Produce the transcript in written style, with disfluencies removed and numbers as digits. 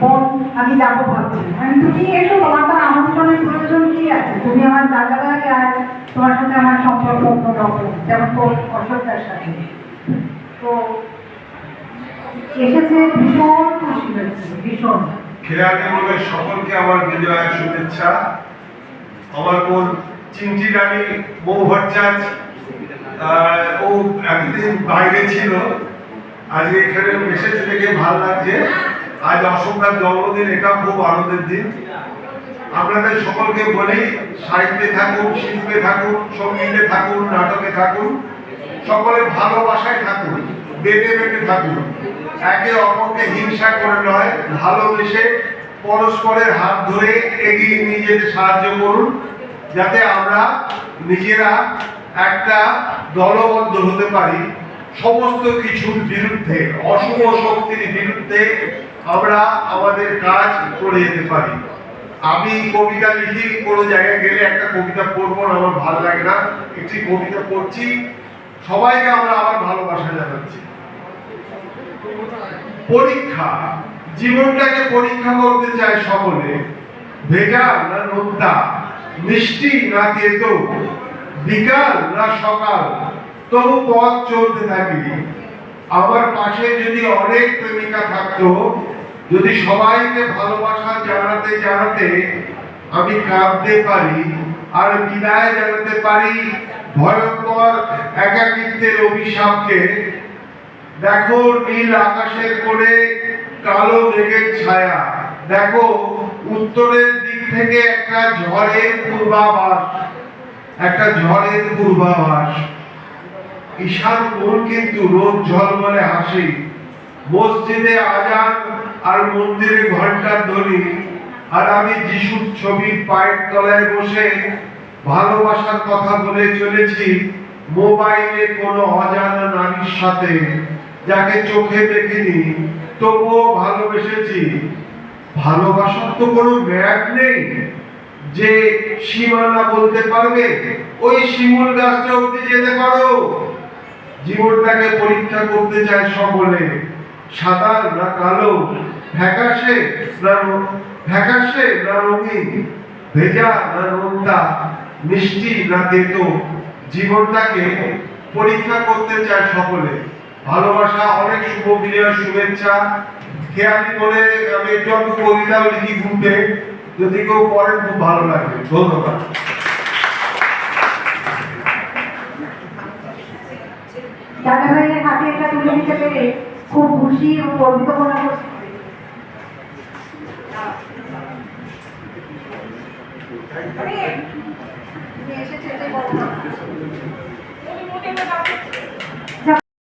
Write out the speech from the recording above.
বোন আমি যাবো ভাবছি, তুমি একটু তোমার তো আমন্ত্রণের প্রয়োজন কি আছে? তুমি আমার দাদা ভাই, আর তোমার সাথে আমার সম্পর্ক অন্যরকম, যেমন অশোকদার সাথে। তো এসেছে, ভীষণ খুশি হয়েছে, ভীষণ। খেয়ালি বলে সকলকে আমার বিজয়ের শুভেচ্ছা। আমার বোন চিন্টি রানী বউ ভট্টাচ, ও একদিন বাইরে ছিল, আজকে এখানে এসেছে দেখে ভালো লাগছে। আজ অশোকদার জন্মদিন, এটা খুব আনন্দের দিন। আপনাদের সকলকে বলি, সাহিত্যে থাকুন, শিল্পে থাকুন, সঙ্গীতে থাকুন, নাটকে থাকুন, সকলে ভালোবাসায় থাকুন, বেঁধে বেঁধে থাকুন, একে অপরকে হিংসা করে নয়, ভালোবেসে পরস্পরের হাত ধরে এগিয়ে নিয়ে যেতে সাহায্য করুন, যাতে আমরা নিজেরা একটা দলবদ্ধ হতে পারি। সমস্ত কিছুর বিরুদ্ধে, অশুভ শক্তির বিরুদ্ধে আমরা আমাদের কাজ করে যেতে পারি। আমি কবিতা লিখি, কোনো জায়গায় গেলে একটা কবিতা পড়বো না, আমার ভালো লাগে না, একটি কবিতা পড়ছি, সবাইকে আমরা আবার ভালোবাসা জানাচ্ছি। পরীক্ষা, জীবনটাকে পরীক্ষা করতে চায় সকলে। ভেজাল না নোনতা, মিষ্টি না তেতো, বিকাল না সকাল, তবু পথ চলতে থাকি। আমার পাশে যদি অনেক প্রেমিকা থাকতো, যদি সবাইকে ভালোবাসা জানাতে জানাতে আমি কাঁদতে পারি আর বিদায় জানাতে পারি ভয়ঙ্কর একাকিত্বের অভিশাপকে। দেখো নীল আকাশের কোণে কালো মেঘের ছায়া, দেখো উত্তরের দিক থেকে একটা ঝড়ের পূর্বাভাস, একটা ঝড়ের পূর্বাভাস। ঈশান কোণ কিন্তু রোদ ঝলমলে হাসি, মসজিদে আজান আর মন্দিরে ঘন্টার ধ্বনি, আর আমি যিশুর ছবির পায়ের তলায় বসে ভালোবাসার কথা বলে চলেছি মোবাইলে কোনো অজানা নারীর সাথে, যাকে চোখে দেখিনি তবুও ভালোবেসেছি। ভালোবাসার তো কোনো ম্যাপ নেই যে সীমানা বলতে পারবে, ওই শিমুল গাছটা অবধি যেতে পারো। জীবনটাকে পরীক্ষা করতে চায় সকলে, সাদা না কালো, ফ্যাকাশে না রঙিন, ভেজা না নোনতা, মিষ্টি না তেতো। জীবনটাকে পরীক্ষা করতে চায় সকলে। ভালোবাসা, অনেক শুভ বিজয়ের শুভেচ্ছা। খেয়ালি বলে আমি একটু কবিতাও লিখি ঘুরতে, যদি কেউ পড়েন খুব ভালো লাগবে। ধন্যবাদ। দাদা ভাইয়ের হাতে এটা তুলে দিতে পেরে খুব খুশি ও গর্বিত মনে করছি। এসেছে